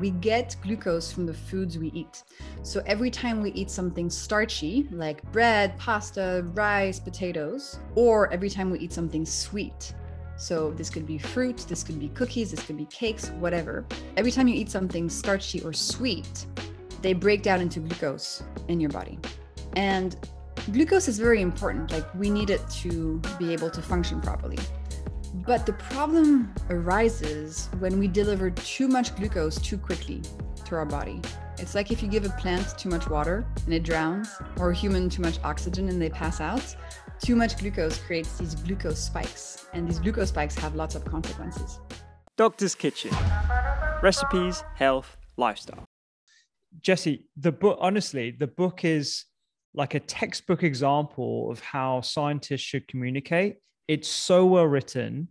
we get glucose from the foods we eat. So every time we eat something starchy, like bread, pasta, rice, potatoes, or every time we eat something sweet, so this could be fruit, this could be cookies, this could be cakes, whatever. Every time you eat something starchy or sweet, they break down into glucose in your body. And glucose is very important. Like, we need it to be able to function properly. But the problem arises when we deliver too much glucose too quickly to our body. It's like if you give a plant too much water and it drowns, or a human too much oxygen and they pass out. Too much glucose creates these glucose spikes, and these glucose spikes have lots of consequences. Doctor's Kitchen. Recipes, health, lifestyle. Jessie, the book is like a textbook example of how scientists should communicate. It's so well written.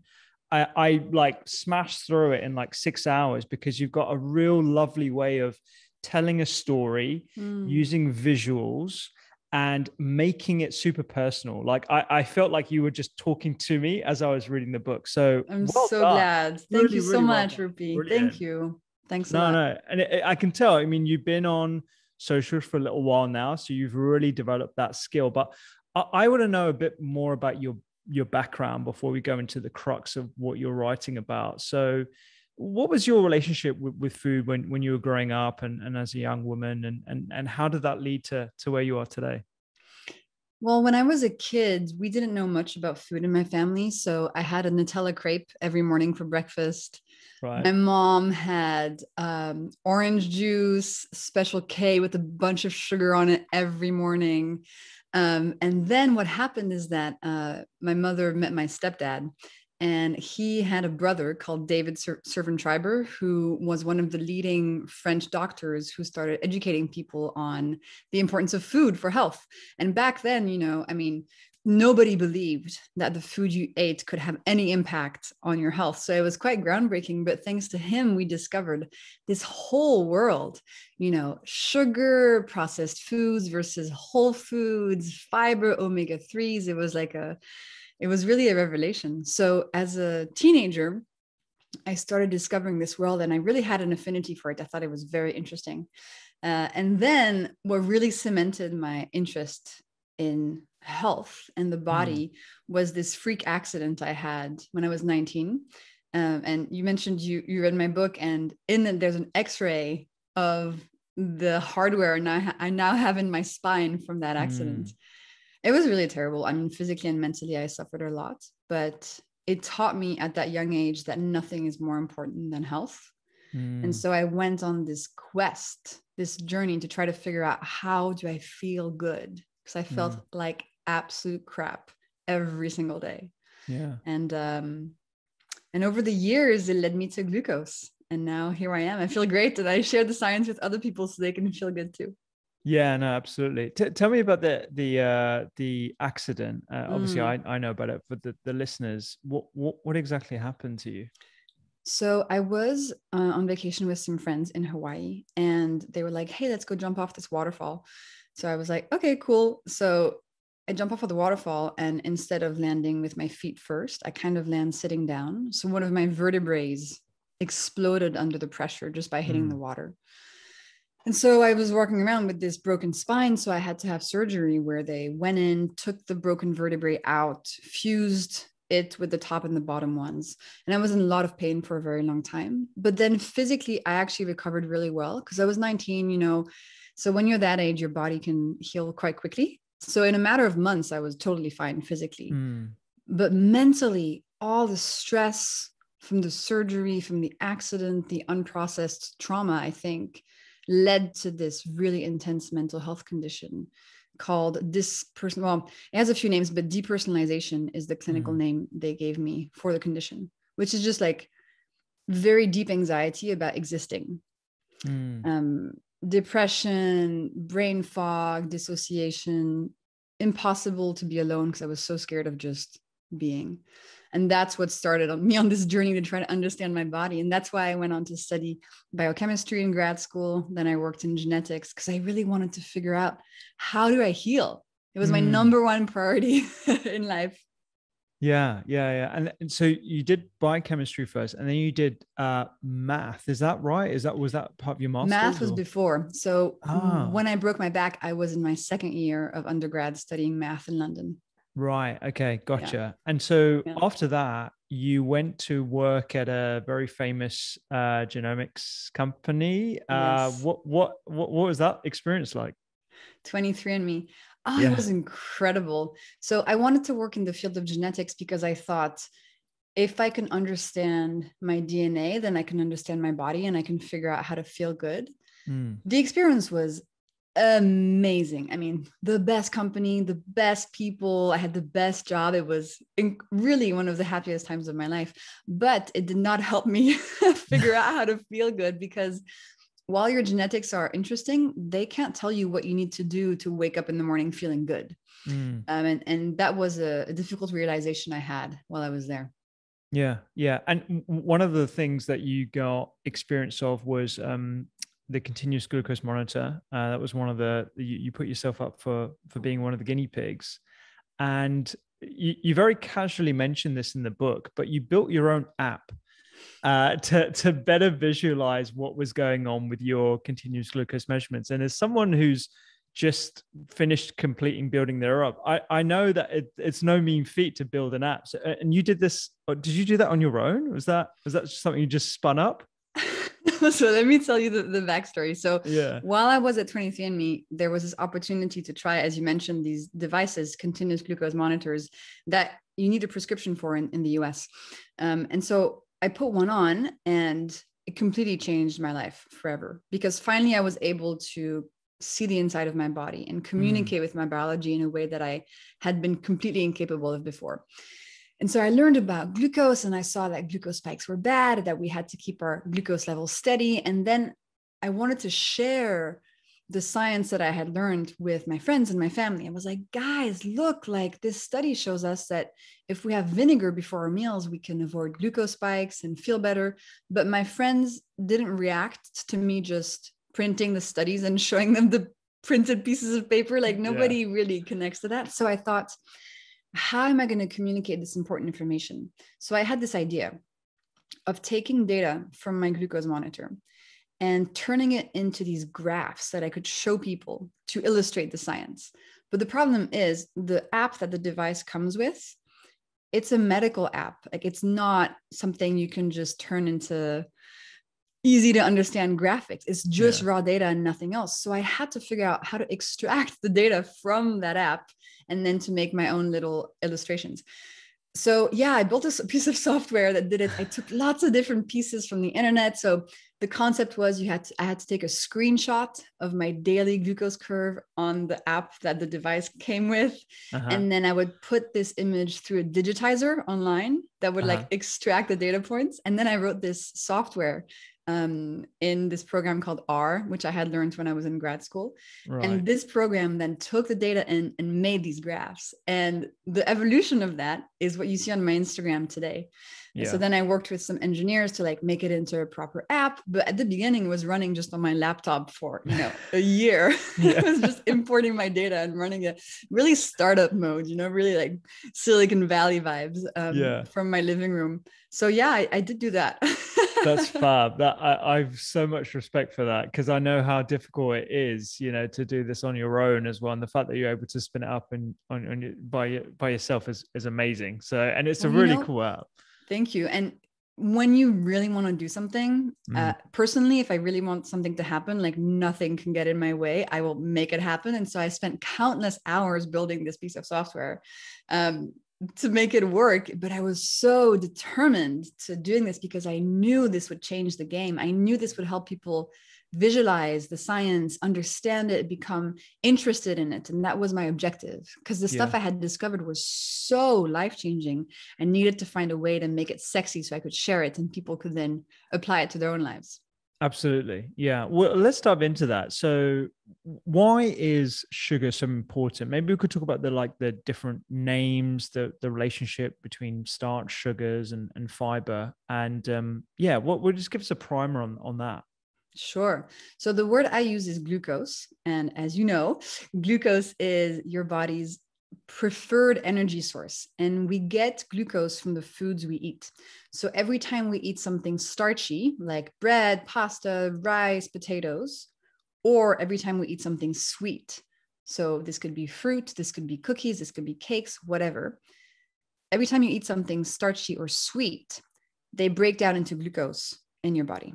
I like smashed through it in like 6 hours because you've got a real lovely way of telling a story, using visuals, and making it super personal. Like I felt like you were just talking to me as I was reading the book. So I'm well so done. glad. Thank you so much, Rupi. Brilliant. Thank you. Thanks a lot. No. And I can tell, I mean, you've been on socials for a little while now, so you've really developed that skill. But I want to know a bit more about your background before we go into the crux of what you're writing about. So what was your relationship with food when you were growing up and as a young woman, and how did that lead to where you are today? Well, when I was a kid, we didn't know much about food in my family. So I had a Nutella crepe every morning for breakfast. Right. My mom had orange juice, Special K with a bunch of sugar on it every morning. And then what happened is that my mother met my stepdad, and he had a brother called David Servan-Schreiber, who was one of the leading French doctors who started educating people on the importance of food for health. And back then, nobody believed that the food you ate could have any impact on your health. So it was quite groundbreaking, but thanks to him, we discovered this whole world, sugar, processed foods versus whole foods, fiber, omega-3s. It was really a revelation. So as a teenager, I started discovering this world, and I really had an affinity for it. I thought it was very interesting. And then what really cemented my interest in health and the body was this freak accident I had when I was 19. And you mentioned you read my book, and in it, there's an X-ray of the hardware I now have in my spine from that accident. It was really terrible. I mean, physically and mentally, I suffered a lot, but it taught me at that young age that nothing is more important than health. And so I went on this quest, this journey to try to figure out, how do I feel good? Because I felt like absolute crap every single day. Yeah. And over the years, it led me to glucose. And now here I am. I feel great that I share the science with other people so they can feel good too. Yeah, no, absolutely. Tell me about the accident. Obviously, I know about it, but the listeners, what exactly happened to you? So I was on vacation with some friends in Hawaii, and they were like, "Hey, let's go jump off this waterfall." So I was like, "Okay, cool." So I jump off of the waterfall, and instead of landing with my feet first, I kind of land sitting down. So one of my vertebrae exploded under the pressure just by hitting the water. And so I was walking around with this broken spine. So I had to have surgery where they went in, took the broken vertebrae out, fused it with the top and the bottom ones. And I was in a lot of pain for a very long time. But then physically, I actually recovered really well because I was 19, So when you're that age, your body can heal quite quickly. So in a matter of months, I was totally fine physically. But mentally, all the stress from the surgery, from the accident, the unprocessed trauma, I think, led to this really intense mental health condition called well, it has a few names, but depersonalization is the clinical name they gave me for the condition, which is just like very deep anxiety about existing. Depression, brain fog, dissociation, impossible to be alone because I was so scared of just being. And that's what started me on this journey to try to understand my body. And that's why I went on to study biochemistry in grad school. Then I worked in genetics because I really wanted to figure out, how do I heal? It was my number one priority in life. And so you did biochemistry first, and then you did math. Is that right? Was that part of your Math master's was or? before. So Ah, when I broke my back, I was in my second year of undergrad studying math in London. right. Okay, Yeah. gotcha. And so Yeah. after that, you went to work at a very famous genomics company. Yes. What was that experience like? 23andMe. Oh, it Yeah. was incredible. So I wanted to work in the field of genetics because I thought if I can understand my DNA, then I can understand my body and I can figure out how to feel good. Mm, The experience was amazing. I mean, the best company, the best people. I had the best job. It was really one of the happiest times of my life, but it did not help me figure out how to feel good because while your genetics are interesting, they can't tell you what you need to do to wake up in the morning feeling good. mm. And that was a difficult realization I had while I was there. Yeah. And one of the things that you got experience of was the continuous glucose monitor. That was one of you put yourself up for being one of the guinea pigs. And you very casually mentioned this in the book, but you built your own app to better visualize what was going on with your continuous glucose measurements. And as someone who's just finished completing building their app, I know that it's no mean feat to build an app. So, and you did this. Did you do that on your own? Was that something you just spun up? So let me tell you the backstory. So Yeah. while I was at 23andMe, there was this opportunity to try, as you mentioned, these devices, continuous glucose monitors that you need a prescription for in the US. And so I put one on and it completely changed my life forever because finally I was able to see the inside of my body and Mm, communicate with my biology in a way that I had been completely incapable of before. And so I learned about glucose and I saw that glucose spikes were bad, that we had to keep our glucose levels steady. And then I wanted to share the science that I had learned with my friends and my family. I was like, guys, look, like this study shows us that if we have vinegar before our meals, we can avoid glucose spikes and feel better. But my friends didn't react to me just printing the studies and showing them the printed pieces of paper. Like yeah. nobody really connects to that. So I thought, how am I going to communicate this important information? So I had this idea of taking data from my glucose monitor and turning it into these graphs that I could show people to illustrate the science. But the problem is the app that the device comes with, it's a medical app. Like it's not something you can just turn into easy to understand graphics. It's just Yeah. raw data and nothing else. So I had to figure out how to extract the data from that app and then to make my own little illustrations. So yeah, I built a piece of software that did it. I took lots of different pieces from the internet. So the concept was I had to take a screenshot of my daily glucose curve on the app that the device came with. Uh-huh. And then I would put this image through a digitizer online that would like Uh-huh. extract the data points. And then I wrote this software in this program called R, which I had learned when I was in grad school. Right. And this program then took the data and made these graphs. And the evolution of that is what you see on my Instagram today. And so Yeah. then I worked with some engineers to like make it into a proper app. But at the beginning, it was running just on my laptop for, a year. Yeah. It was just importing my data and running it really startup mode, really like Silicon Valley vibes Yeah. from my living room. So yeah, I did do that. That's fab. That I've so much respect for that because I know how difficult it is, to do this on your own as well. And the fact that you're able to spin it up and by yourself is amazing. So, and it's a Well, really cool app. thank you. And when you really want to do something, Mm, personally, if I really want something to happen, like nothing can get in my way, I will make it happen. And so I spent countless hours building this piece of software to make it work. But I was so determined to doing this because I knew this would change the game. I knew this would help people visualize the science, understand it, become interested in it. And that was my objective because the stuff yeah. I had discovered was so life-changing. I needed to find a way to make it sexy so I could share it and people could then apply it to their own lives. Absolutely. Yeah. Well, let's dive into that. So why is sugar so important? Maybe we could talk about the different names, the relationship between starch, sugars, and fiber. And yeah, what would just give us a primer on that? Sure. So the word I use is glucose. And as you know, glucose is your body's preferred energy source, and we get glucose from the foods we eat. So every time we eat something starchy, like bread, pasta, rice, potatoes, or every time we eat something sweet, so this could be fruit, this could be cookies, this could be cakes, whatever. Every time you eat something starchy or sweet, they break down into glucose in your body.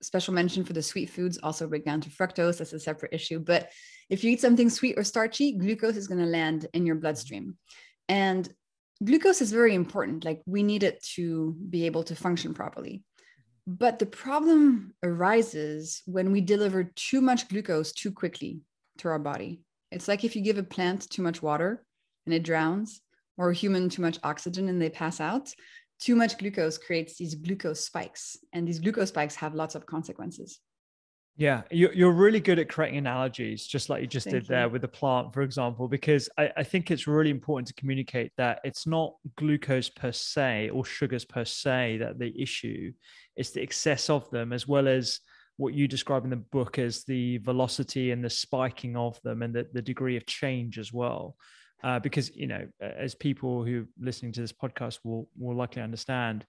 Special mention for the sweet foods also break down to fructose. That's a separate issue. But if you eat something sweet or starchy, glucose is going to land in your bloodstream. And glucose is very important. Like, we need it to be able to function properly. But the problem arises when we deliver too much glucose too quickly to our body. It's like if you give a plant too much water and it drowns, or a human too much oxygen and they pass out. Too much glucose creates these glucose spikes, and these glucose spikes have lots of consequences. Yeah, you're really good at creating analogies, just like you just did there with the plant, for example, because I think it's really important to communicate that it's not glucose per se or sugars per se that the issue, it's the excess of them, as well as what you describe in the book as the velocity and the spiking of them, and the degree of change as well. Because, you know, as people who are listening to this podcast will likely understand,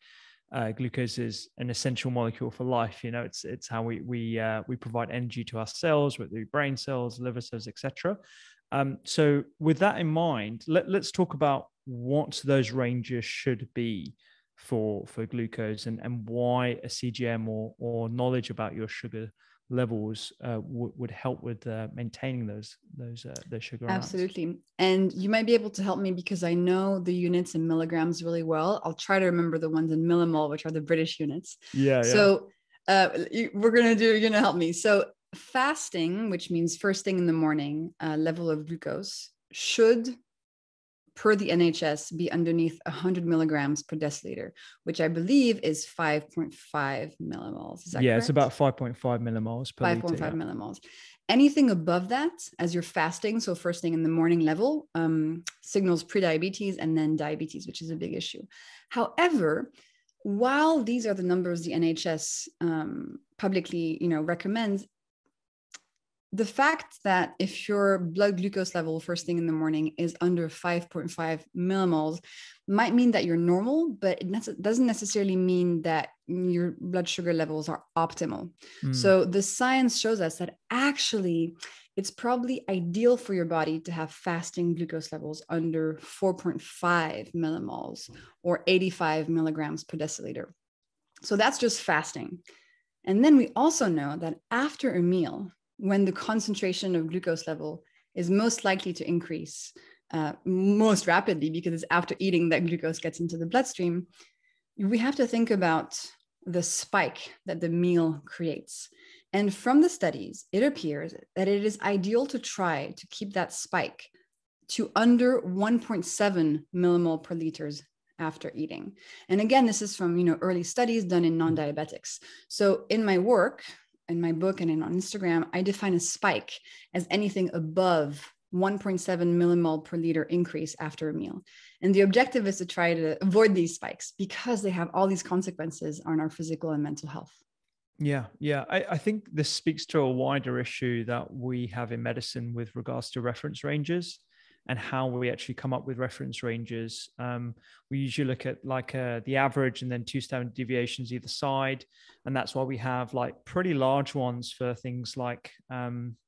glucose is an essential molecule for life. You know, it's how we provide energy to our cells, whether through brain cells, liver cells, etc. So with that in mind, let's talk about what those ranges should be for glucose, and why a CGM or knowledge about your sugar levels would help with maintaining those sugar amounts. Absolutely. And you might be able to help me because I know the units in milligrams really well. I'll try to remember the ones in millimole, which are the British units. So you're going to help me. So fasting, which means first thing in the morning, level of glucose should, per the NHS, be underneath 100 milligrams per deciliter, which I believe is 5.5 millimoles. Is that correct? It's about 5.5 millimoles per liter. 5.5 millimoles. Anything above that, as you're fasting, so first thing in the morning level, signals prediabetes and then diabetes, which is a big issue. However, while these are the numbers the NHS publicly, recommends, the fact that if your blood glucose level first thing in the morning is under 5.5 millimoles might mean that you're normal, but it doesn't necessarily mean that your blood sugar levels are optimal. So the science shows us that actually it's probably ideal for your body to have fasting glucose levels under 4.5 millimoles or 85 milligrams per deciliter. So that's just fasting. And then we also know that after a meal, when the concentration of glucose level is most likely to increase most rapidly, because it's after eating that glucose gets into the bloodstream, we have to think about the spike that the meal creates. And from the studies, it appears that it is ideal to try to keep that spike to under 1.7 millimole per liters after eating. And again, this is from early studies done in non-diabetics. So in my work, in my book and on Instagram, I define a spike as anything above 1.7 millimole per liter increase after a meal. And the objective is to try to avoid these spikes because they have all these consequences on our physical and mental health. Yeah. I think this speaks to a wider issue that we have in medicine with regards to reference ranges and how we actually come up with reference ranges. We usually look at the average and then 2 standard deviations either side. And that's why we have pretty large ones for things like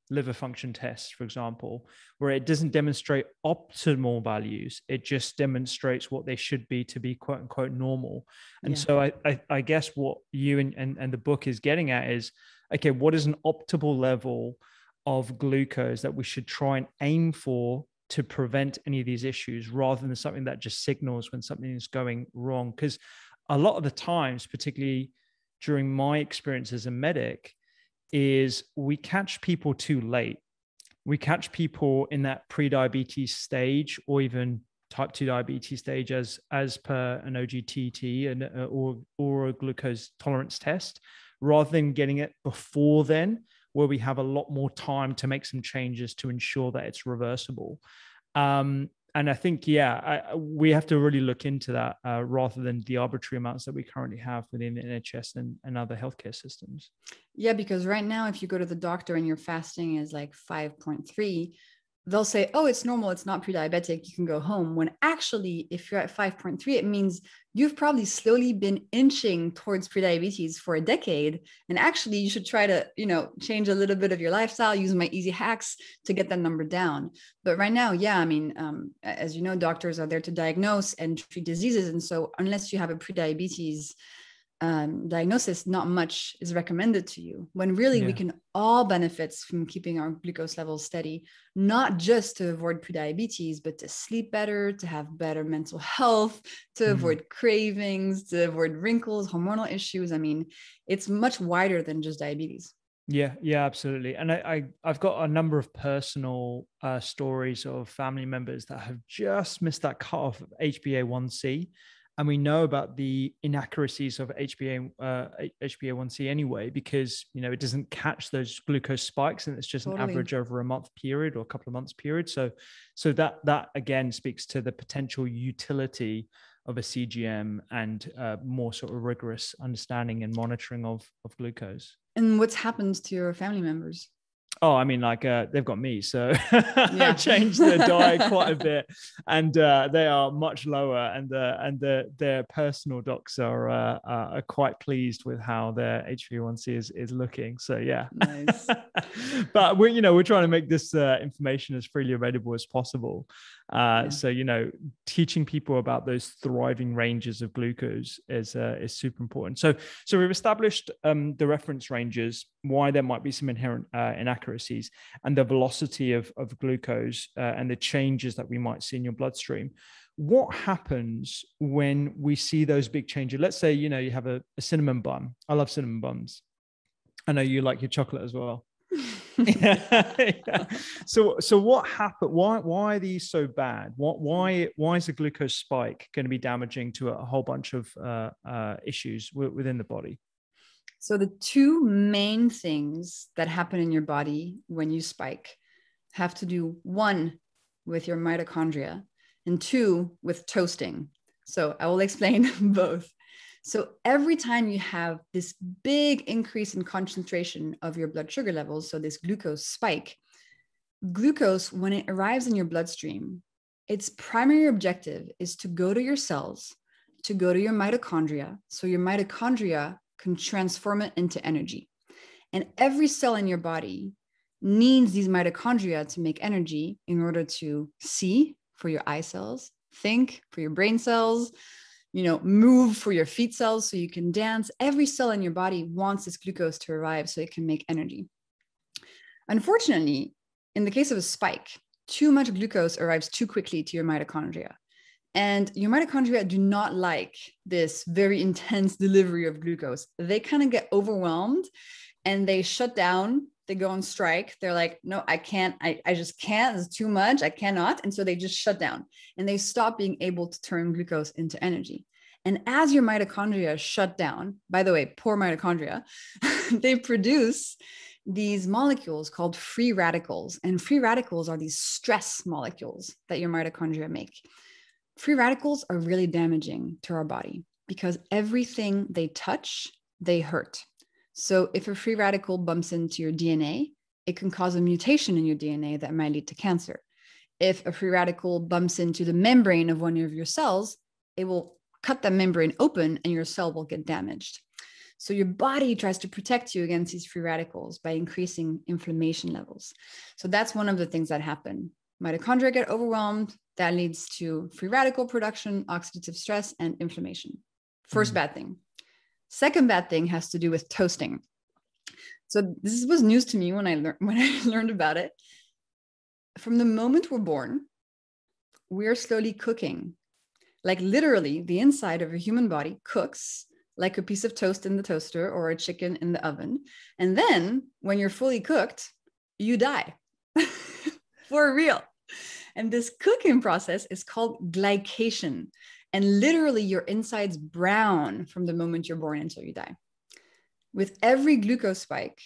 liver function tests, for example, where it doesn't demonstrate optimal values. It just demonstrates what they should be to be quote unquote normal. And so I guess what you and the book is getting at is, okay, what is an optimal level of glucose that we should try and aim for to prevent any of these issues, rather than something that just signals when something is going wrong? Because a lot of the times, particularly during my experience as a medic, is we catch people too late. We catch people in that pre-diabetes stage or even type 2 diabetes stage as per an OGTT and or a glucose tolerance test, rather than getting it before then, where we have a lot more time to make some changes to ensure that it's reversible. And I think, we have to really look into that rather than the arbitrary amounts that we currently have within the NHS and other healthcare systems. Yeah, because right now, if you go to the doctor and your fasting is 5.3, they'll say, oh, it's normal, it's not pre-diabetic, you can go home. When actually, if you're at 5.3, it means you've probably slowly been inching towards prediabetes for a decade. And actually, you should try to, change a little bit of your lifestyle, use my easy hacks to get that number down. But right now, yeah, I mean, as you know, doctors are there to diagnose and treat diseases. And so unless you have a prediabetes diagnosis, not much is recommended to you, when really we can all benefit from keeping our glucose levels steady, not just to avoid prediabetes, but to sleep better, to have better mental health, to avoid cravings, to avoid wrinkles, hormonal issues. I mean, it's much wider than just diabetes. Yeah, absolutely. And I've got a number of personal stories of family members that have just missed that cutoff of HbA1c. And we know about the inaccuracies of HbA1c anyway, because, it doesn't catch those glucose spikes, and it's just an average over a month period or a couple of months period. So that again speaks to the potential utility of a CGM and more sort of rigorous understanding and monitoring of glucose. And what's happened to your family members? Oh, I mean, like they've got me, so I've changed their diet quite a bit, and they are much lower, and their personal docs are quite pleased with how their HbA1c is looking. So yeah, nice. But we're trying to make this information as freely available as possible. So teaching people about those thriving ranges of glucose is super important. So we've established the reference ranges, why there might be some inherent inaccuracies, and the velocity of glucose and the changes that we might see in your bloodstream. What happens when we see those big changes? Let's say, you have a cinnamon bun. I love cinnamon buns. I know you like your chocolate as well. Yeah. So what happened? Why are these so bad? Why is a glucose spike going to be damaging to a whole bunch of issues within the body? So the two main things that happen in your body when you spike have to do, one, with your mitochondria, and two, with toasting. So I will explain both. So every time you have this big increase in concentration of your blood sugar levels, so this glucose spike, glucose, when it arrives in your bloodstream, its primary objective is to go to your cells, to go to your mitochondria, so your mitochondria can transform it into energy. And every cell in your body needs these mitochondria to make energy in order to see, for your eye cells, think, for your brain cells, move, for your feet cells so you can dance. Every cell in your body wants this glucose to arrive so it can make energy. Unfortunately, in the case of a spike, too much glucose arrives too quickly to your mitochondria. And your mitochondria do not like this very intense delivery of glucose. They kind of get overwhelmed and they shut down. They go on strike. They're like, no, I can't. I just can't. It's too much. I cannot. And so they just shut down and they stop being able to turn glucose into energy. And as your mitochondria shut down, by the way, poor mitochondria, they produce these molecules called free radicals. And free radicals are these stress molecules that your mitochondria make. Free radicals are really damaging to our body because everything they touch, they hurt. So if a free radical bumps into your DNA, it can cause a mutation in your DNA that might lead to cancer. If a free radical bumps into the membrane of one of your cells, it will cut that membrane open and your cell will get damaged. So your body tries to protect you against these free radicals by increasing inflammation levels. So that's one of the things that happen. Mitochondria get overwhelmed. That leads to free radical production, oxidative stress, and inflammation. First bad thing. Second bad thing has to do with toasting. So this was news to me when I learned about it. From the moment we're born, we're slowly cooking. Like literally, the inside of a human body cooks like a piece of toast in the toaster or a chicken in the oven. And then when you're fully cooked, you die. For real. And this cooking process is called glycation. And literally your insides brown from the moment you're born until you die. With every glucose spike,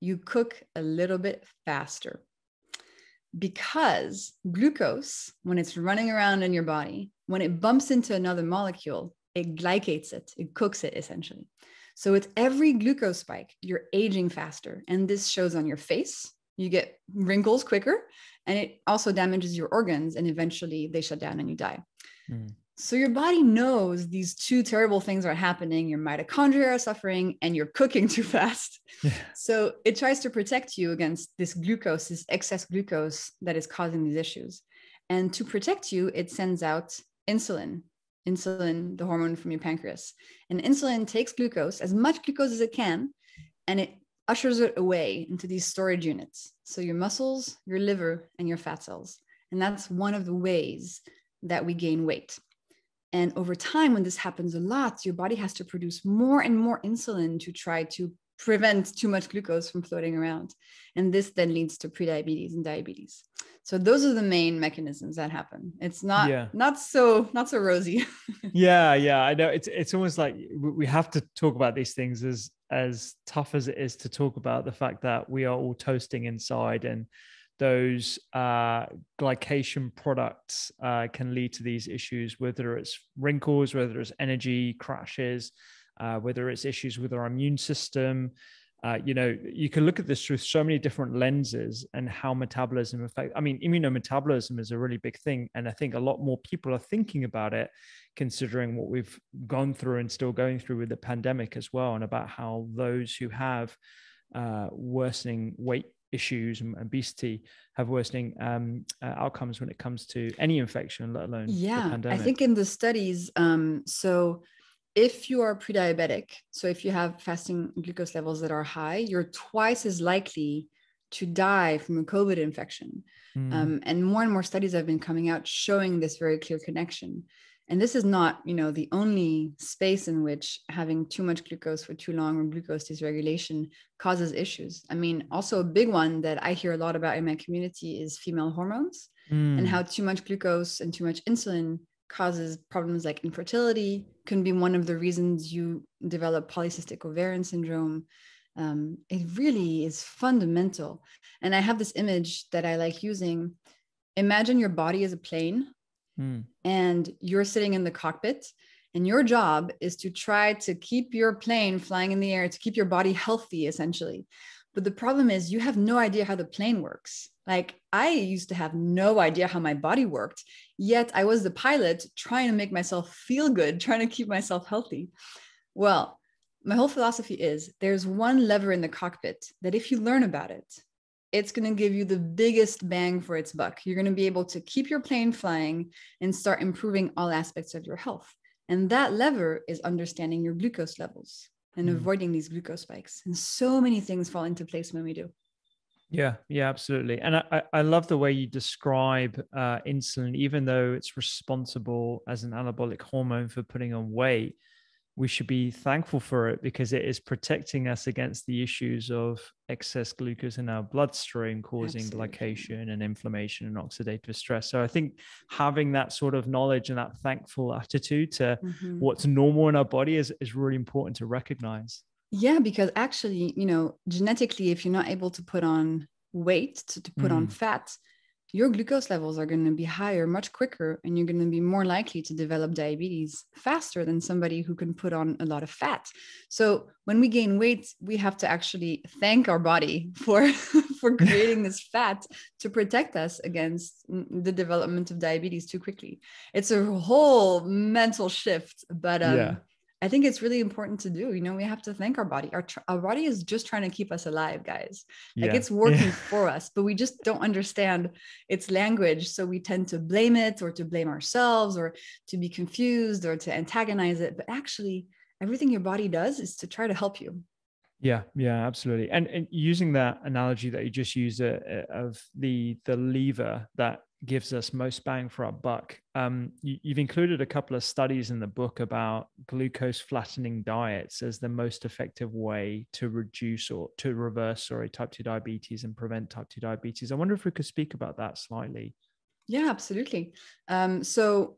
you cook a little bit faster because glucose, when it's running around in your body, when it bumps into another molecule, it glycates it, it cooks it essentially. So with every glucose spike, you're aging faster. And this shows on your face, you get wrinkles quicker, and it also damages your organs, and eventually they shut down and you die. So your body knows these two terrible things are happening. Your mitochondria are suffering and you're cooking too fast. Yeah. So it tries to protect you against this glucose, this excess glucose that is causing these issues. And to protect you, it sends out insulin, the hormone from your pancreas. And insulin takes glucose, as much glucose as it can, and it ushers it away into these storage units. So your muscles, your liver, and your fat cells. And that's one of the ways that we gain weight. And over time, when this happens a lot, your body has to produce more and more insulin to try to prevent too much glucose from floating around. And this then leads to prediabetes and diabetes. So those are the main mechanisms that happen. It's not so rosy. Yeah. I know it's almost like we have to talk about these things as tough as it is to talk about the fact that we are all toasting inside, and those glycation products can lead to these issues, whether it's wrinkles, whether it's energy crashes, whether it's issues with our immune system. You can look at this through so many different lenses, and how metabolism affects. I mean, immunometabolism is a really big thing. And I think a lot more people are thinking about it, considering what we've gone through and still going through with the pandemic as well, and about how those who have worsening weight issues and obesity have worsening outcomes when it comes to any infection, let alone the pandemic. I think in the studies, so if you are pre-diabetic, so if you have fasting glucose levels that are high, you're twice as likely to die from a COVID infection. And more studies have been coming out showing this very clear connection. And this is not, the only space in which having too much glucose for too long or glucose dysregulation causes issues. I mean, also a big one that I hear a lot about in my community is female hormones, and how too much glucose and too much insulin causes problems like infertility, can be one of the reasons you develop polycystic ovarian syndrome. It really is fundamental. And I have this image that I like using. Imagine your body as a plane. And you're sitting in the cockpit, and your job is to try to keep your plane flying in the air, to keep your body healthy, essentially. But the problem is you have no idea how the plane works. Like, I used to have no idea how my body worked, yet I was the pilot trying to make myself feel good, trying to keep myself healthy. Well, my whole philosophy is there's one lever in the cockpit that if you learn about it, it's going to give you the biggest bang for its buck. You're going to be able to keep your plane flying and start improving all aspects of your health. And that lever is understanding your glucose levels and avoiding these glucose spikes. And so many things fall into place when we do. Yeah, absolutely. And I love the way you describe insulin. Even though it's responsible as an anabolic hormone for putting on weight, we should be thankful for it, because it is protecting us against the issues of excess glucose in our bloodstream, causing glycation and inflammation and oxidative stress. So I think having that sort of knowledge and that thankful attitude to what's normal in our body is really important to recognize. Yeah, because actually, genetically, if you're not able to put on weight, to put on fat, your glucose levels are going to be higher much quicker, and you're going to be more likely to develop diabetes faster than somebody who can put on a lot of fat. So when we gain weight, we have to actually thank our body for creating this fat to protect us against the development of diabetes too quickly. It's a whole mental shift, but I think it's really important to do. We have to thank our body. Our body is just trying to keep us alive, guys. Like, it's working for us, but we just don't understand its language. So we tend to blame it, or to blame ourselves, or to be confused, or to antagonize it. But actually, everything your body does is to try to help you. Yeah, absolutely. And using that analogy that you just used of the lever that gives us most bang for our buck, you've included a couple of studies in the book about glucose flattening diets as the most effective way to reduce or to reverse type 2 diabetes and prevent type 2 diabetes. I wonder if we could speak about that slightly. Yeah, absolutely. So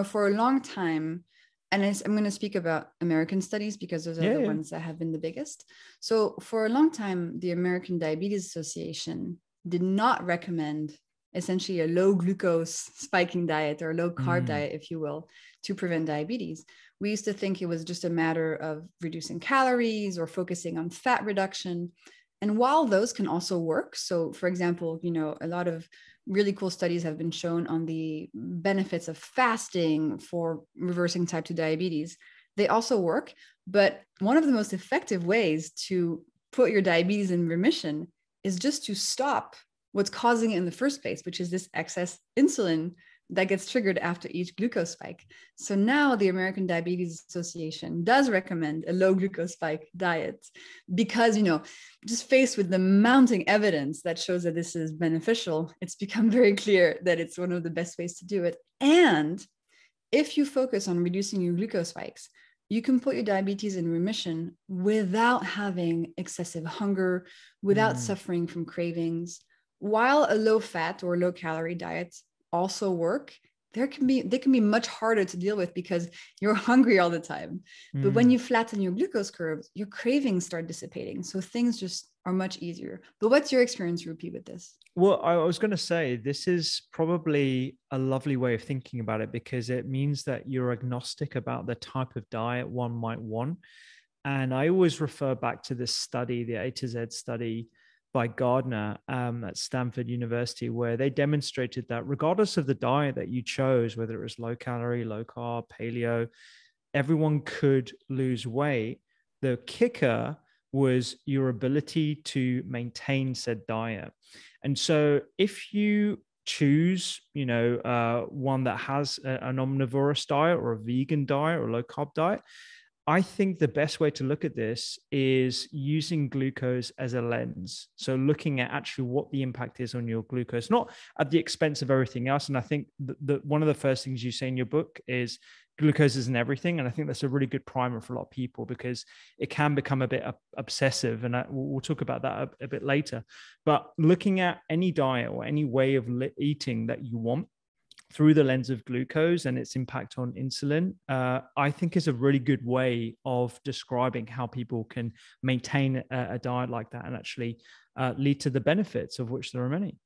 for a long time, and I'm going to speak about American studies because those are the ones that have been the biggest. So for a long time, the American Diabetes Association did not recommend essentially a low glucose spiking diet, or low carb diet, if you will, to prevent diabetes. We used to think it was just a matter of reducing calories or focusing on fat reduction. And while those can also work, so for example, a lot of really cool studies have been shown on the benefits of fasting for reversing type 2 diabetes. They also work, but one of the most effective ways to put your diabetes in remission is just to stop what's causing it in the first place, which is this excess insulin that gets triggered after each glucose spike. So now the American Diabetes Association does recommend a low glucose spike diet because, just faced with the mounting evidence that shows that this is beneficial, it's become very clear that it's one of the best ways to do it. And if you focus on reducing your glucose spikes, you can put your diabetes in remission without having excessive hunger, without suffering from cravings. While a low fat or low calorie diet also work, they can be much harder to deal with because you're hungry all the time. But when you flatten your glucose curves, your cravings start dissipating. So things just are much easier. But what's your experience, Rupi, with this? Well, I was going to say, this is probably a lovely way of thinking about it because it means that you're agnostic about the type of diet one might want. And I always refer back to this study, the A to Z study by Gardner at Stanford University, where they demonstrated that regardless of the diet that you chose, whether it was low calorie, low carb, paleo, everyone could lose weight. The kicker was your ability to maintain said diet. And so if you choose, one that has an omnivorous diet or a vegan diet or a low carb diet, I think the best way to look at this is using glucose as a lens. So looking at actually what the impact is on your glucose, not at the expense of everything else. And I think one of the first things you say in your book is glucose isn't everything. And I think that's a really good primer for a lot of people because it can become a bit obsessive. And we'll talk about that a bit later. But looking at any diet or any way of eating that you want through the lens of glucose and its impact on insulin, I think is a really good way of describing how people can maintain a diet like that and actually lead to the benefits, of which there are many.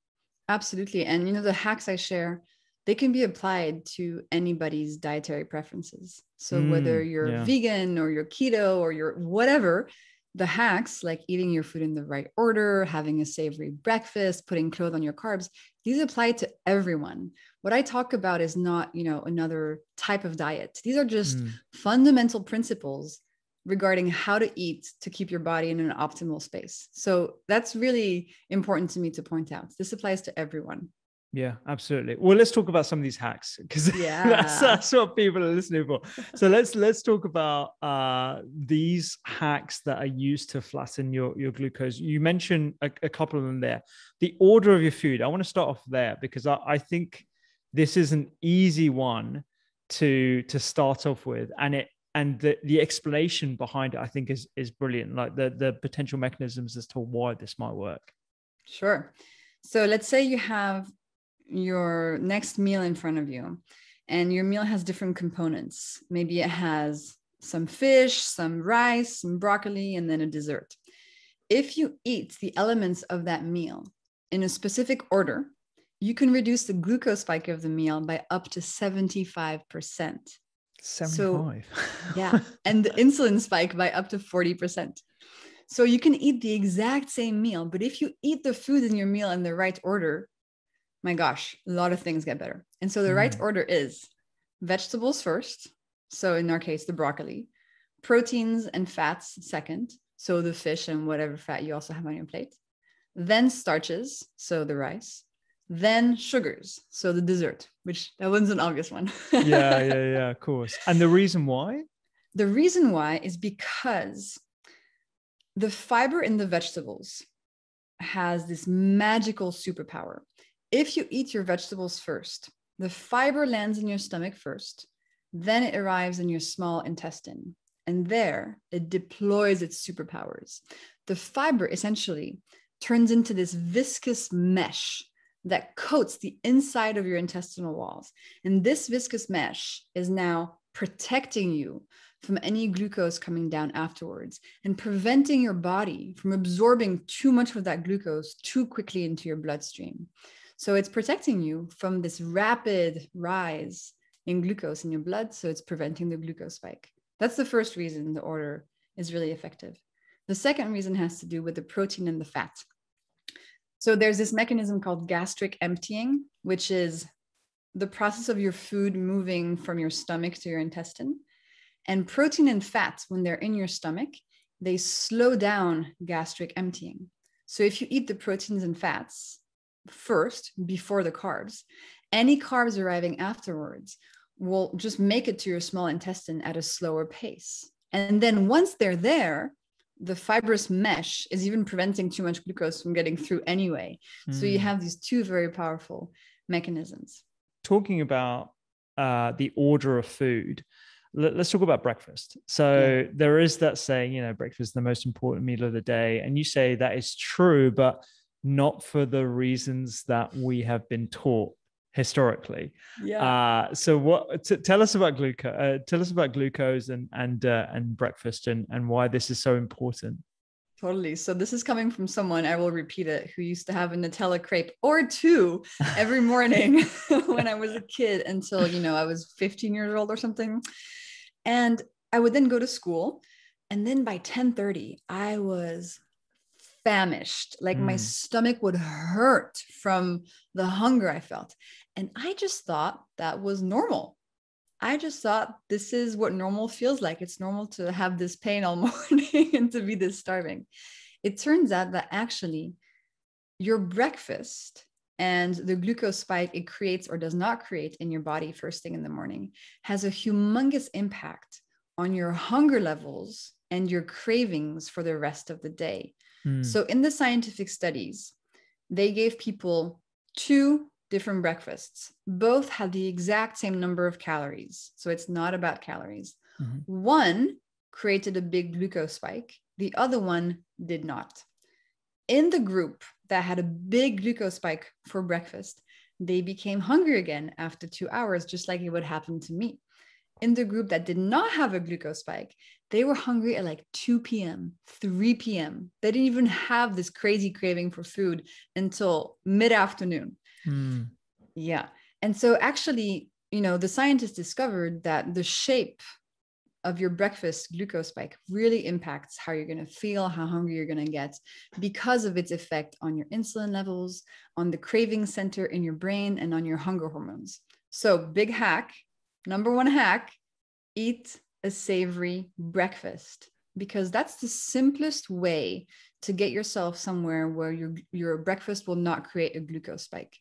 Absolutely. And the hacks I share, they can be applied to anybody's dietary preferences. So whether you're vegan or you're keto or you're whatever, the hacks like eating your food in the right order, having a savory breakfast, putting clothes on your carbs, these apply to everyone. What I talk about is not, another type of diet. These are just fundamental principles regarding how to eat to keep your body in an optimal space. So that's really important to me to point out. This applies to everyone. Yeah, absolutely. Well, let's talk about some of these hacks because that's what people are listening for. So let's talk about these hacks that are used to flatten your glucose. You mentioned a couple of them there. The order of your food. I want to start off there because I think this is an easy one to start off with, and the explanation behind it I think is brilliant. Like the potential mechanisms as to why this might work. Sure. So let's say you have your next meal in front of you and your meal has different components. Maybe it has some fish, some rice, some broccoli, and then a dessert. If you eat the elements of that meal in a specific order, you can reduce the glucose spike of the meal by up to 75%. 75. So, yeah. And the insulin spike by up to 40%. So you can eat the exact same meal, but if you eat the food in your meal in the right order, my gosh, a lot of things get better. And so the right order is vegetables first. So in our case, the broccoli, proteins and fats second. So the fish and whatever fat you also have on your plate. Then starches. So the rice. Then sugars. So the dessert, which that one's an obvious one. Yeah, of course. And the reason why? The reason why is because the fiber in the vegetables has this magical superpower. If you eat your vegetables first, the fiber lands in your stomach first, then it arrives in your small intestine, and there it deploys its superpowers. The fiber essentially turns into this viscous mesh that coats the inside of your intestinal walls. And this viscous mesh is now protecting you from any glucose coming down afterwards and preventing your body from absorbing too much of that glucose too quickly into your bloodstream. So it's protecting you from this rapid rise in glucose in your blood. So it's preventing the glucose spike. That's the first reason the order is really effective. The second reason has to do with the protein and the fat. So there's this mechanism called gastric emptying, which is the process of your food moving from your stomach to your intestine. And protein and fats, when they're in your stomach, they slow down gastric emptying. So if you eat the proteins and fats first, before the carbs, any carbs arriving afterwards will just make it to your small intestine at a slower pace. And then once they're there, the fibrous mesh is even preventing too much glucose from getting through anyway. So you have these two very powerful mechanisms. Talking about the order of food, let's talk about breakfast. So there is that saying, breakfast is the most important meal of the day. And you say that is true, but not for the reasons that we have been taught historically. So tell us about glucose. Tell us about glucose and breakfast and why this is so important. Totally. So this is coming from someone, I will repeat it, who used to have a Nutella crepe or two every morning when I was a kid until, I was 15 years old or something. And I would then go to school. And then by 10:30, I was famished. Like my stomach would hurt from the hunger I felt. And I just thought that was normal. I just thought this is what normal feels like. It's normal to have this pain all morning and to be this starving. It turns out that actually your breakfast and the glucose spike it creates or does not create in your body first thing in the morning has a humongous impact on your hunger levels and your cravings for the rest of the day. So in the scientific studies, they gave people two different breakfasts. Both had the exact same number of calories. So it's not about calories. One created a big glucose spike. The other one did not. In the group that had a big glucose spike for breakfast, they became hungry again after 2 hours, just like it would happen to me. In the group that did not have a glucose spike, they were hungry at like 2 p.m., 3 p.m. They didn't even have this crazy craving for food until mid-afternoon. Yeah. And so actually, the scientists discovered that the shape of your breakfast glucose spike really impacts how you're going to feel, how hungry you're going to get because of its effect on your insulin levels, on the craving center in your brain, and on your hunger hormones. So big hack, number one hack, eat a savory breakfast, because that's the simplest way to get yourself somewhere where your breakfast will not create a glucose spike.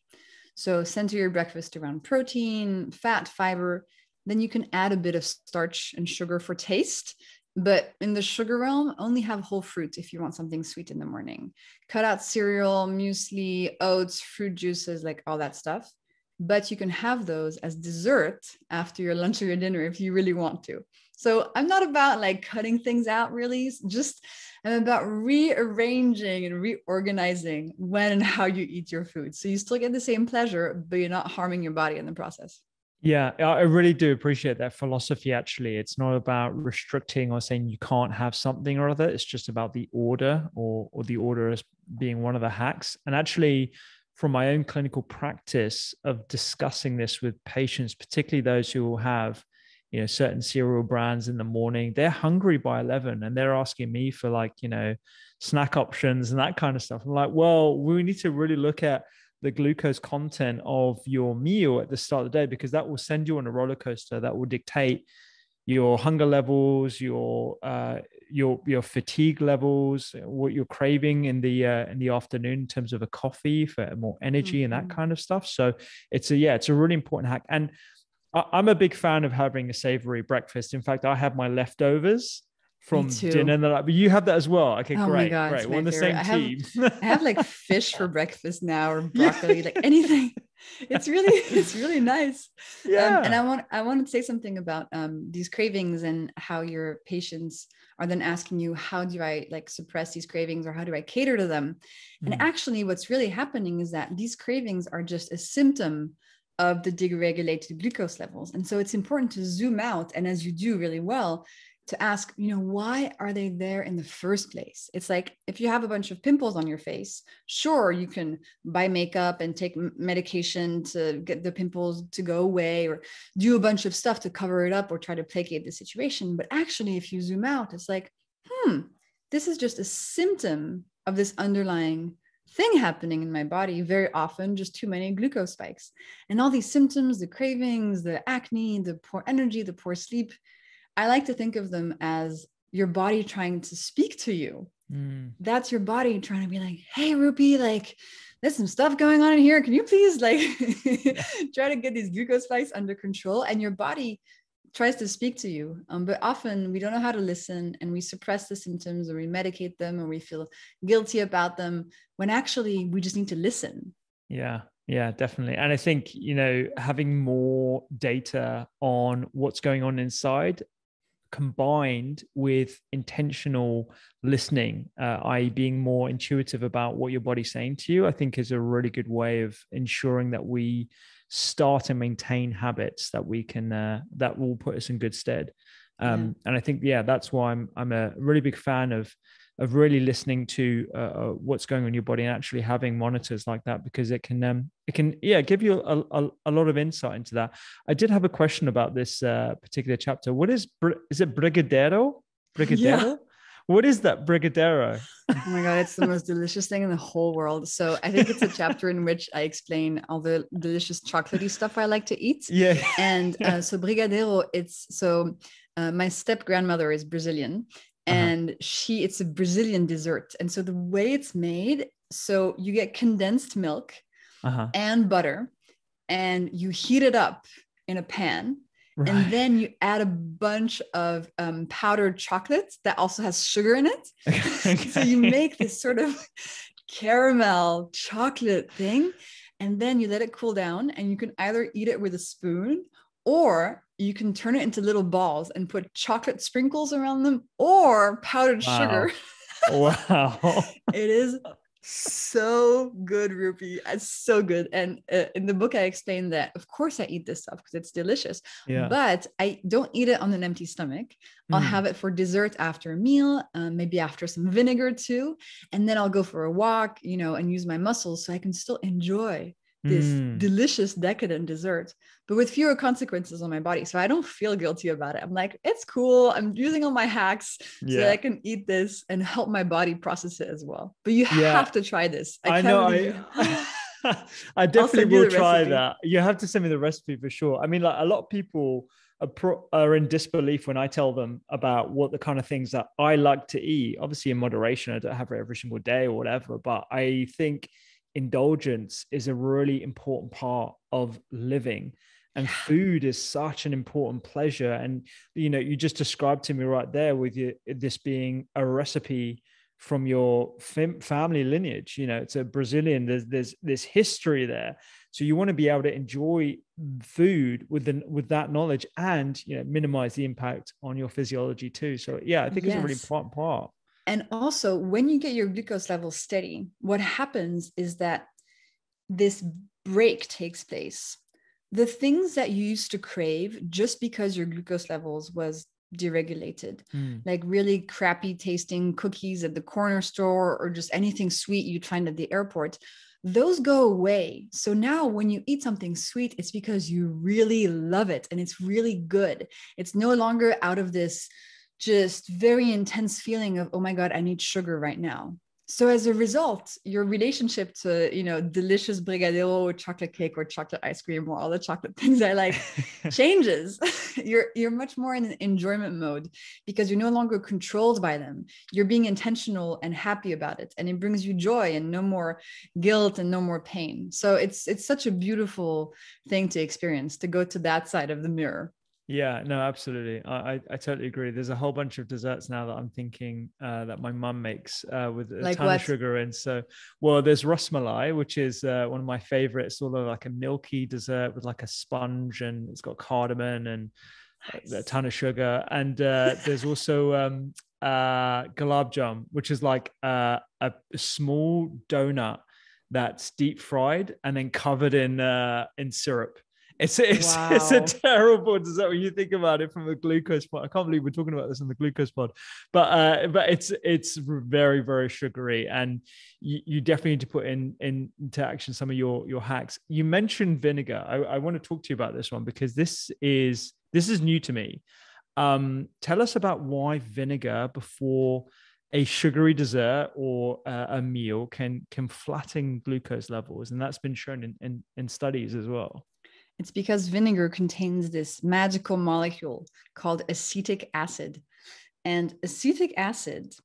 So center your breakfast around protein, fat, fiber. Then you can add a bit of starch and sugar for taste. But in the sugar realm, only have whole fruit if you want something sweet in the morning. Cut out cereal, muesli, oats, fruit juices, like all that stuff. But you can have those as dessert after your lunch or your dinner if you really want to. So I'm not about like cutting things out really, just I'm about rearranging and reorganizing when and how you eat your food. So you still get the same pleasure, but you're not harming your body in the process. Yeah, I really do appreciate that philosophy. Actually, it's not about restricting or saying you can't have something or other. It's just about the order or the order as being one of the hacks. And actually, from my own clinical practice of discussing this with patients, particularly those who will have, certain cereal brands in the morning, they're hungry by 11 and they're asking me for snack options and that kind of stuff. I'm like, well, we need to really look at the glucose content of your meal at the start of the day, because that will send you on a roller coaster that will dictate your hunger levels, your fatigue levels, what you're craving in the afternoon in terms of a coffee for more energy and that kind of stuff. So it's a really important hack. And I'm a big fan of having a savory breakfast. In fact, I have my leftovers from dinner. But you have that as well. Okay, oh great. My God, great. We're on the same team. I have like fish for breakfast now, or broccoli, like anything. It's really nice. Yeah. And I want to say something about these cravings and how your patients are then asking you, how do I like suppress these cravings, or how do I cater to them? And actually what's really happening is that these cravings are just a symptom of the dysregulated glucose levels. And so it's important to zoom out, and as you do really well, to ask, why are they there in the first place? It's like, if you have a bunch of pimples on your face, sure, you can buy makeup and take medication to get the pimples to go away, or do a bunch of stuff to cover it up or try to placate the situation. But actually, if you zoom out, it's like, this is just a symptom of this underlying thing happening in my body, very often just too many glucose spikes. And all these symptoms, the cravings, the acne, the poor energy, the poor sleep, I like to think of them as your body trying to speak to you. That's your body trying to be like, hey, Rupi, like there's some stuff going on in here. Can you please like try to get these glucose spikes under control? And your body tries to speak to you. But often we don't know how to listen, and we suppress the symptoms, or we medicate them, or we feel guilty about them, when actually we just need to listen. Yeah, definitely. And I think, having more data on what's going on inside, combined with intentional listening, i.e. being more intuitive about what your body's saying to you, I think is a really good way of ensuring that we start and maintain habits that we can, that will put us in good stead. And I think, that's why I'm a really big fan of really listening to what's going on in your body, and actually having monitors like that, because it can give you a lot of insight into that. I did have a question about this particular chapter. What is it Brigadeiro? Yeah. What is that Brigadeiro? Oh my God, it's the most delicious thing in the whole world. So I think it's a chapter in which I explain all the delicious chocolatey stuff I like to eat. Yeah. And so Brigadeiro, my step grandmother is Brazilian, and it's a Brazilian dessert. And so the way it's made, so you get condensed milk and butter, and you heat it up in a pan. Right. And then you add a bunch of powdered chocolate that also has sugar in it. Okay. So you make this sort of caramel chocolate thing, and then you let it cool down, and you can either eat it with a spoon, or you can turn it into little balls and put chocolate sprinkles around them, or powdered sugar. Wow. It is so good, Rupi. It's so good. And in the book, I explained that, of course, I eat this stuff because it's delicious, but I don't eat it on an empty stomach. I'll have it for dessert after a meal, maybe after some vinegar too. And then I'll go for a walk, and use my muscles so I can still enjoy this delicious, decadent dessert, but with fewer consequences on my body. So I don't feel guilty about it. I'm like, it's cool. I'm using all my hacks so that I can eat this and help my body process it as well. But you have to try this. I definitely will try that. You have to send me the recipe for sure. I mean, like, a lot of people are in disbelief when I tell them about what the kind of things that I like to eat. Obviously in moderation, I don't have it every single day or whatever, but I think indulgence is a really important part of living, and food is such an important pleasure. And you just described to me right there with this being a recipe from your family lineage. It's a Brazilian, there's this history there, so you want to be able to enjoy food with that knowledge, and minimize the impact on your physiology too. So I think it's a really important part. And also, when you get your glucose levels steady, what happens is that this break takes place. The things that you used to crave just because your glucose levels was deregulated, like really crappy tasting cookies at the corner store, or just anything sweet you'd find at the airport, those go away. So now when you eat something sweet, it's because you really love it and it's really good. It's no longer out of this just very intense feeling of, oh my God, I need sugar right now. So as a result, your relationship to, delicious brigadeiro or chocolate cake or chocolate ice cream or all the chocolate things I like changes. You're much more in an enjoyment mode because you're no longer controlled by them. You're being intentional and happy about it. And it brings you joy and no more guilt and no more pain. So it's such a beautiful thing to experience, to go to that side of the mirror. Yeah, no, absolutely. I totally agree. There's a whole bunch of desserts now that I'm thinking that my mum makes with a ton of sugar in. So, well, there's rasmalai, which is one of my favorites, sort of like a milky dessert with like a sponge, and it's got cardamom and a ton of sugar. And there's also gulab jam, which is like a small donut that's deep fried and then covered in syrup. It's a terrible dessert when you think about it from a glucose pod. I can't believe we're talking about this on the glucose pod, but it's very, very sugary, and you definitely need to put into action some of your hacks. You mentioned vinegar. I want to talk to you about this one because this is new to me. Tell us about why vinegar before a sugary dessert or a meal can flatten glucose levels, and that's been shown in studies as well. It's because vinegar contains this magical molecule called acetic acid. And acetic acid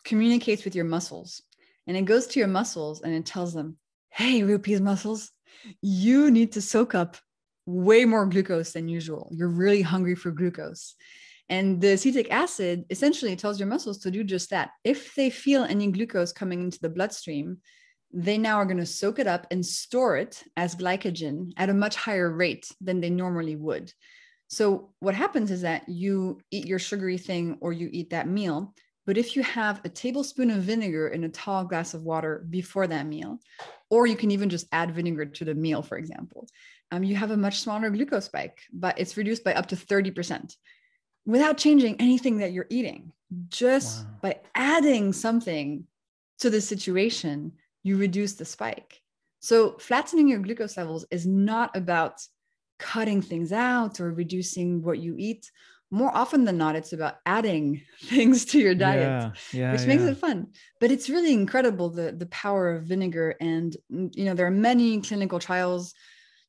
communicates with your muscles, and it goes to your muscles and it tells them, hey, Rupee's muscles, you need to soak up way more glucose than usual. You're really hungry for glucose. And the acetic acid essentially tells your muscles to do just that. If they feel any glucose coming into the bloodstream, they now are going to soak it up and store it as glycogen at a much higher rate than they normally would. So what happens is that you eat your sugary thing or you eat that meal, but if you have a tablespoon of vinegar in a tall glass of water before that meal, or you can even just add vinegar to the meal, for example, you have a much smaller glucose spike, but it's reduced by up to 30% without changing anything that you're eating. Just by adding something to the situation, you reduce the spike. So flattening your glucose levels is not about cutting things out or reducing what you eat. More often than not, it's about adding things to your diet, which makes it fun. But it's really incredible, the power of vinegar. And, you know, there are many clinical trials,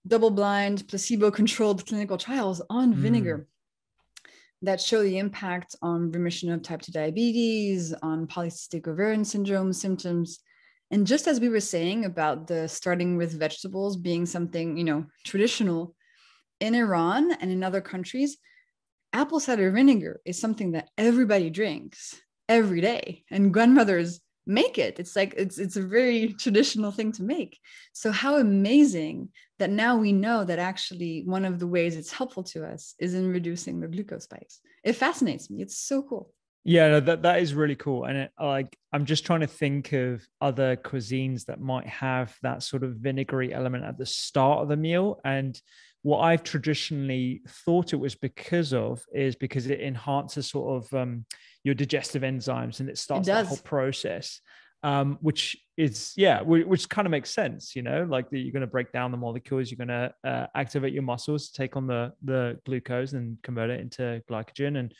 double-blind, placebo-controlled clinical trials on vinegar that show the impact on remission of type 2 diabetes, on polycystic ovarian syndrome symptoms. And just as we were saying about the starting with vegetables being something, you know, traditional in Iran and in other countries, apple cider vinegar is something that everybody drinks every day, and grandmothers make it. It's like, it's a very traditional thing to make. So how amazing that now we know that actually one of the ways it's helpful to us is in reducing the glucose spikes. It fascinates me. It's so cool. Yeah, no, that is really cool. And I'm just trying to think of other cuisines that might have that sort of vinegary element at the start of the meal. And what I've traditionally thought it was because it enhances sort of your digestive enzymes, and it starts that whole process, which kind of makes sense, you know, like you're going to break down the molecules, you're going to activate your muscles, take on the glucose and convert it into glycogen. And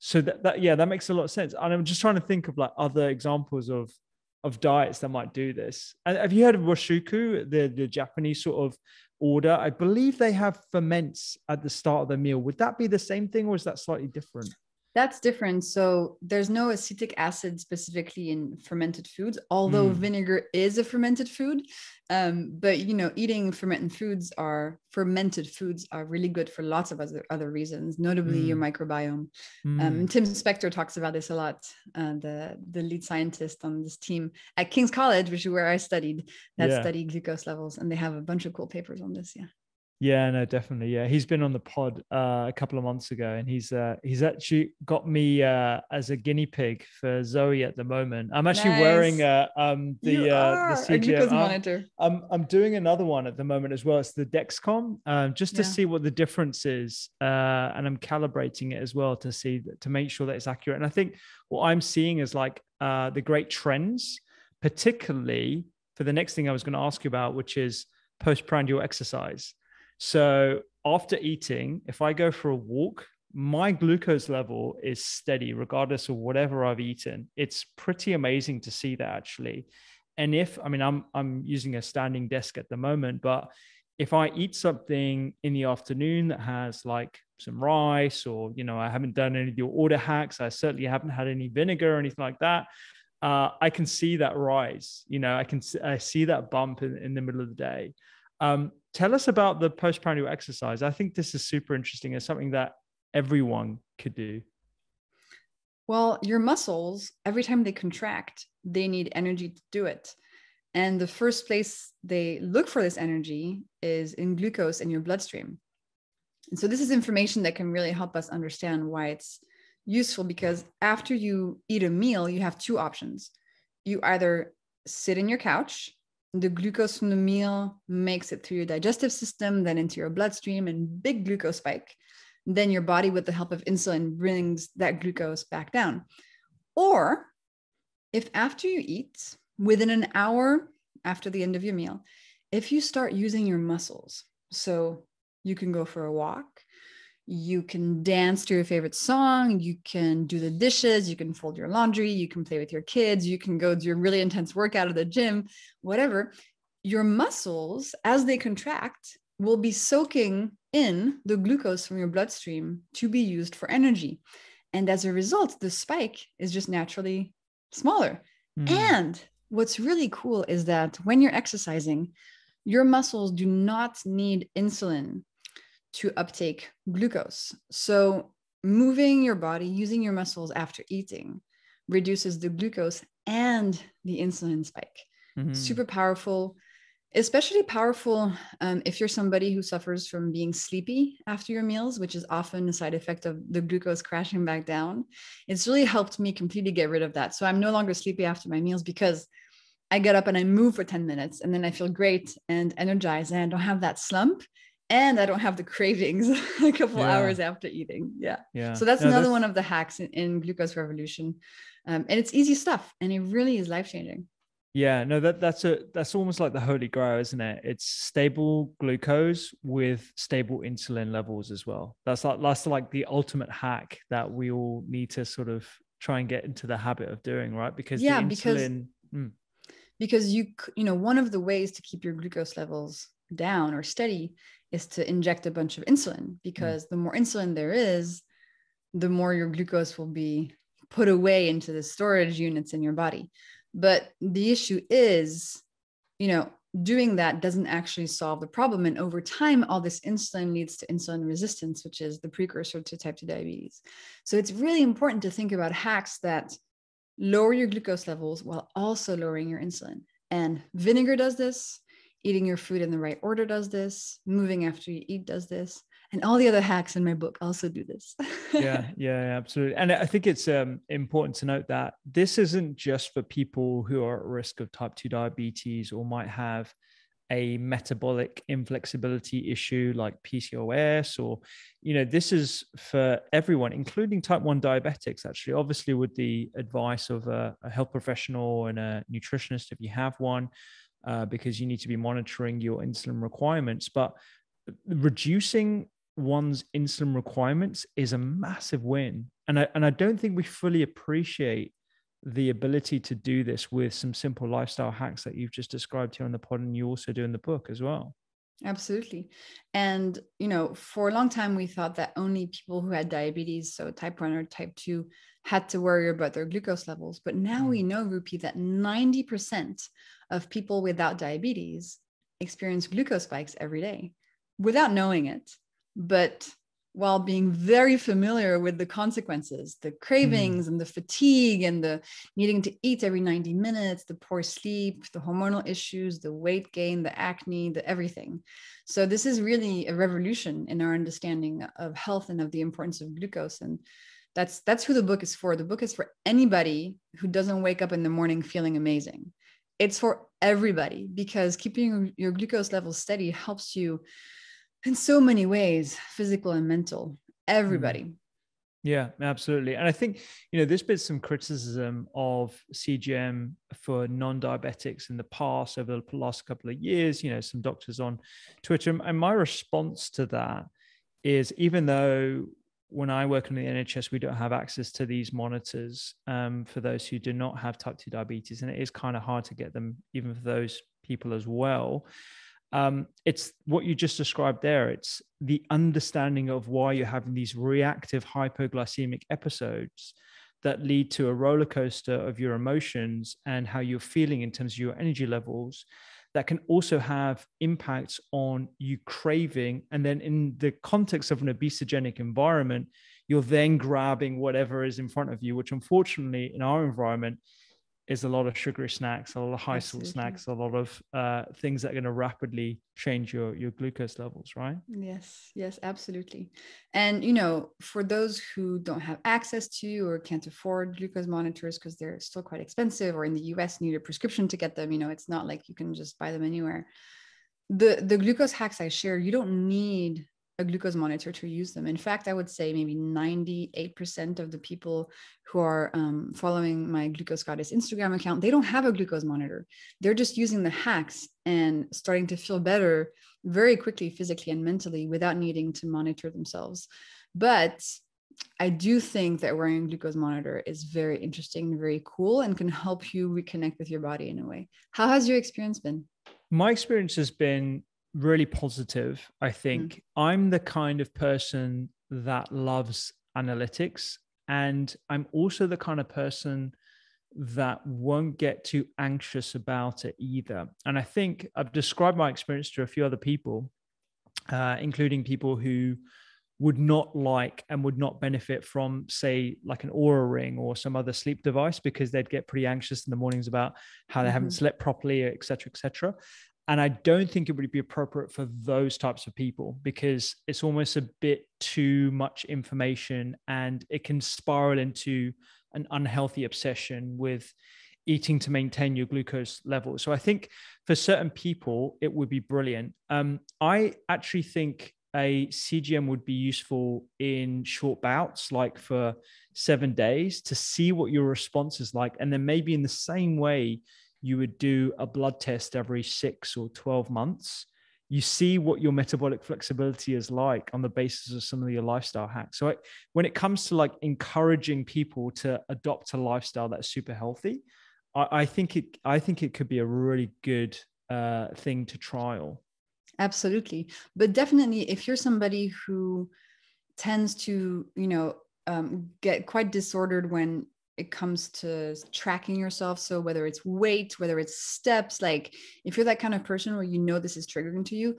so that makes a lot of sense. And I'm just trying to think of like other examples of diets that might do this. And have you heard of Roshuku, the Japanese sort of order? I believe they have ferments at the start of the meal. Would that be the same thing, or is that slightly different? That's different. So there's no acetic acid specifically in fermented foods, although vinegar is a fermented food. But, you know, eating fermented foods are really good for lots of other reasons, notably your microbiome. Tim Spector talks about this a lot, the lead scientist on this team at King's College, which is where I studied, study glucose levels. And they have a bunch of cool papers on this. Yeah. Yeah, no, definitely. Yeah, he's been on the pod a couple of months ago, and he's actually got me as a guinea pig for Zoe at the moment. I'm actually wearing the CGM glucose monitor. I'm doing another one at the moment as well. It's the Dexcom, just to see what the difference is, and I'm calibrating it as well to make sure that it's accurate. And I think what I'm seeing is like the great trends, particularly for the next thing I was going to ask you about, which is postprandial exercise. So after eating, if I go for a walk, my glucose level is steady regardless of whatever I've eaten. It's pretty amazing to see that, actually. And I'm using a standing desk at the moment, but if I eat something in the afternoon that has like some rice, or, you know, I haven't done any of your order hacks, I certainly haven't had any vinegar or anything like that, I can see that rise. You know, I see that bump in the middle of the day. Tell us about the postprandial exercise. I think this is super interesting. It's something that everyone could do. Well, your muscles, every time they contract, they need energy to do it. And the first place they look for this energy is in glucose in your bloodstream. And so this is information that can really help us understand why it's useful, because after you eat a meal, you have two options. You either sit in your couch, the glucose from the meal makes it through your digestive system, then into your bloodstream, and big glucose spike. Then your body, with the help of insulin, brings that glucose back down. Or if after you eat, within an hour after the end of your meal, if you start using your muscles, so you can go for a walk, You can dance to your favorite song. You can do the dishes. You can fold your laundry. You can play with your kids. You can go do a really intense workout at the gym, whatever. Your muscles, as they contract, will be soaking in the glucose from your bloodstream to be used for energy. And as a result, the spike is just naturally smaller. And what's really cool is that when you're exercising, your muscles do not need insulin to uptake glucose. So moving your body, using your muscles after eating reduces the glucose and the insulin spike. Super powerful, especially powerful if you're somebody who suffers from being sleepy after your meals, which is often a side effect of the glucose crashing back down. It's really helped me completely get rid of that. So I'm no longer sleepy after my meals because I get up and I move for 10 minutes and then I feel great and energized and I don't have that slump and I don't have the cravings a couple hours after eating. Yeah. So that's another one of the hacks in Glucose Revolution. And it's easy stuff and it really is life-changing. Yeah, no, that's almost like the holy grail, isn't it? It's stable glucose with stable insulin levels as well. That's like the ultimate hack that we all need to sort of try and get into the habit of doing, right? Because the insulin, because you know, one of the ways to keep your glucose levels down or steady is to inject a bunch of insulin, because the more insulin there is, the more your glucose will be put away into the storage units in your body. But the issue is, you know, doing that doesn't actually solve the problem. And over time, all this insulin leads to insulin resistance, which is the precursor to type 2 diabetes. So it's really important to think about hacks that lower your glucose levels while also lowering your insulin. And vinegar does this. Eating your food in the right order does this. Moving after you eat does this. And all the other hacks in my book also do this. yeah, absolutely. And I think it's important to note that this isn't just for people who are at risk of type 2 diabetes or might have a metabolic inflexibility issue like PCOS, or, you know, this is for everyone, including type 1 diabetics, actually, obviously with the advice of a health professional and a nutritionist if you have one, because you need to be monitoring your insulin requirements. But reducing one's insulin requirements is a massive win. And I don't think we fully appreciate the ability to do this with some simple lifestyle hacks that you've just described here on the pod, and you also do in the book as well. Absolutely. And, you know, for a long time, we thought that only people who had diabetes, so type 1 or type 2, had to worry about their glucose levels. But now we know, Rupi, that 90% of people without diabetes experience glucose spikes every day without knowing it, but while being very familiar with the consequences, the cravings and the fatigue and the needing to eat every 90 minutes, the poor sleep, the hormonal issues, the weight gain, the acne, the everything. So this is really a revolution in our understanding of health and of the importance of glucose. And that's who the book is for. The book is for anybody who doesn't wake up in the morning feeling amazing. It's for everybody, because keeping your glucose levels steady helps you in so many ways, physical and mental, everybody. Yeah, absolutely. And I think, you know, there's been some criticism of CGM for non-diabetics in the past over the last couple of years, you know, some doctors on Twitter. And my response to that is, even though when I work in the NHS, we don't have access to these monitors for those who do not have type 2 diabetes, and it is kind of hard to get them even for those people as well. It's what you just described there. It's the understanding of why you're having these reactive hypoglycemic episodes that lead to a roller coaster of your emotions and how you're feeling in terms of your energy levels, that can also have impacts on you craving. And then in the context of an obesogenic environment, you're then grabbing whatever is in front of you, which unfortunately in our environment is a lot of sugary snacks, a lot of high salt snacks, a lot of things that are going to rapidly change your glucose levels, right? Yes, absolutely. And, you know, for those who don't have access to or can't afford glucose monitors because they're still quite expensive, or in the US need a prescription to get them, you know, it's not like you can just buy them anywhere. The glucose hacks I share, you don't need a glucose monitor to use them. In fact, I would say maybe 98% of the people who are following my Glucose Goddess Instagram account, they don't have a glucose monitor. They're just using the hacks and starting to feel better very quickly, physically and mentally, without needing to monitor themselves. But I do think that wearing a glucose monitor is very interesting, very cool, and can help you reconnect with your body in a way. How has your experience been? My experience has been really positive. I think I'm the kind of person that loves analytics, and I'm also the kind of person that won't get too anxious about it either. And I think I've described my experience to a few other people, including people who would not like and would not benefit from, say, like an Aura ring or some other sleep device, because they'd get pretty anxious in the mornings about how they haven't slept properly, et cetera, et cetera. And I don't think it would be appropriate for those types of people, because it's almost a bit too much information and it can spiral into an unhealthy obsession with eating to maintain your glucose level. So I think for certain people, it would be brilliant. I actually think a CGM would be useful in short bouts, like for 7 days, to see what your response is like. And then maybe in the same way you would do a blood test every 6 or 12 months, you see what your metabolic flexibility is like on the basis of some of your lifestyle hacks. So when it comes to like encouraging people to adopt a lifestyle that's super healthy, I think it could be a really good thing to trial. Absolutely. But definitely, if you're somebody who tends to, get quite disordered when it comes to tracking yourself. So whether it's weight, whether it's steps, like if you're that kind of person where you know this is triggering to you,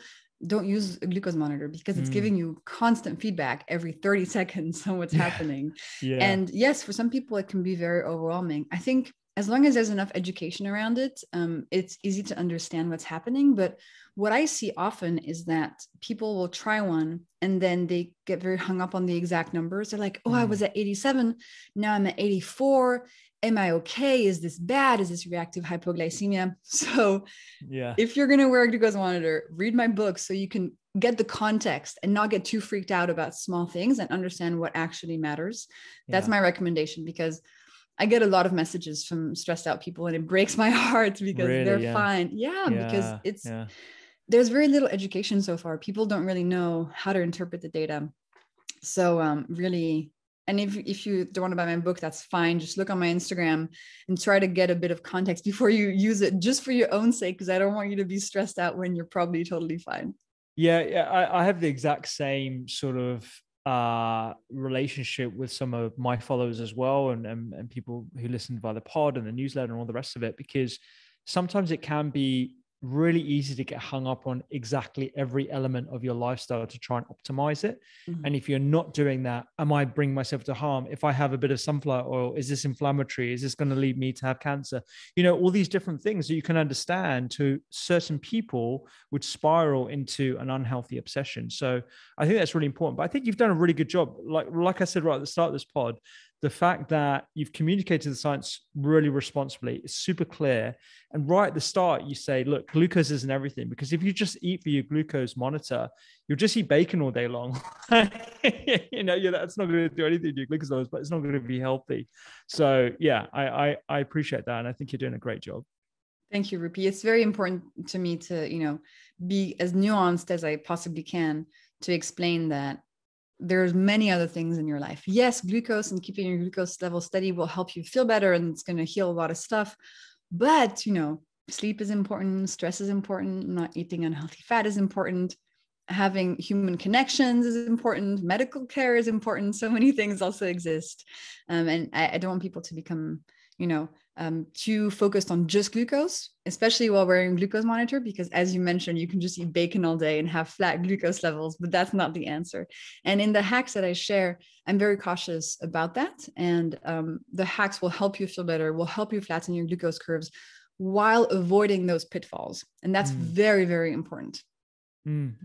don't use a glucose monitor, because it's giving you constant feedback every 30 seconds on what's happening. Yeah. And yes, for some people, it can be very overwhelming. I think as long as there's enough education around it, it's easy to understand what's happening. But what I see often is that people will try one and then they get very hung up on the exact numbers. They're like, oh, I was at 87. Now I'm at 84. Am I okay? Is this bad? Is this reactive hypoglycemia? So if you're going to wear a glucose monitor, read my book so you can get the context and not get too freaked out about small things and understand what actually matters. That's my recommendation, because I get a lot of messages from stressed out people and it breaks my heart because they're fine. Because there's very little education so far. People don't really know how to interpret the data. So really, and if you don't want to buy my book, that's fine. Just look on my Instagram and try to get a bit of context before you use it, just for your own sake, because I don't want you to be stressed out when you're probably totally fine. I have the exact same sort of relationship with some of my followers as well, and people who listen via the pod and the newsletter and all the rest of it, because sometimes it can be really easy to get hung up on exactly every element of your lifestyle to try and optimize it. And if you're not doing that, am I bringing myself to harm? If I have a bit of sunflower oil, is this inflammatory? Is this going to lead me to have cancer? All these different things that you can understand to certain people would spiral into an unhealthy obsession. So I think that's really important. But I think you've done a really good job. Like I said right at the start of this pod, the fact that you've communicated the science really responsibly is super clear. And right at the start, you say, look, glucose isn't everything, because if you just eat for your glucose monitor, you'll just eat bacon all day long. That's not going to do anything to your glucose levels, but it's not going to be healthy. So I appreciate that. And I think you're doing a great job. Thank you, Rupi. It's very important to me to, be as nuanced as I possibly can to explain that there's many other things in your life. Yes, glucose and keeping your glucose level steady will help you feel better, and it's going to heal a lot of stuff. But, sleep is important. Stress is important. Not eating unhealthy fat is important. Having human connections is important. Medical care is important. So many things also exist. And I don't want people to become, too focused on just glucose, especially while wearing a glucose monitor, because as you mentioned, you can just eat bacon all day and have flat glucose levels, but that's not the answer. And in the hacks that I share, I'm very cautious about that. And the hacks will help you feel better, will help you flatten your glucose curves while avoiding those pitfalls. And that's very, very important.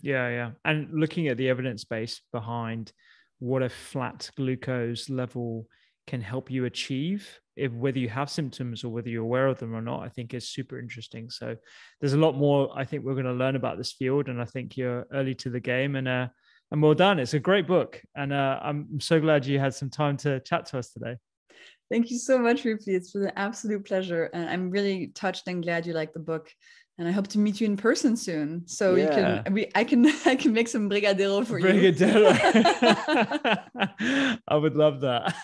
Yeah. And looking at the evidence base behind what a flat glucose level can help you achieve, whether you have symptoms or whether you're aware of them or not, I think is super interesting. So there's a lot more I think we're going to learn about this field, and I think you're early to the game, and well done. It's a great book, and I'm so glad you had some time to chat to us today. Thank you so much, Rupi. It's been an absolute pleasure. And I'm really touched and glad you like the book. And I hope to meet you in person soon. So I can make some brigadeiro for you. I would love that.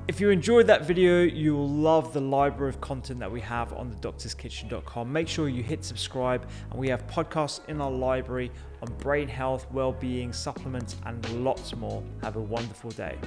If you enjoyed that video, you will love the library of content that we have on thedoctorskitchen.com. Make sure you hit subscribe, and we have podcasts in our library on brain health, well-being, supplements, and lots more. Have a wonderful day.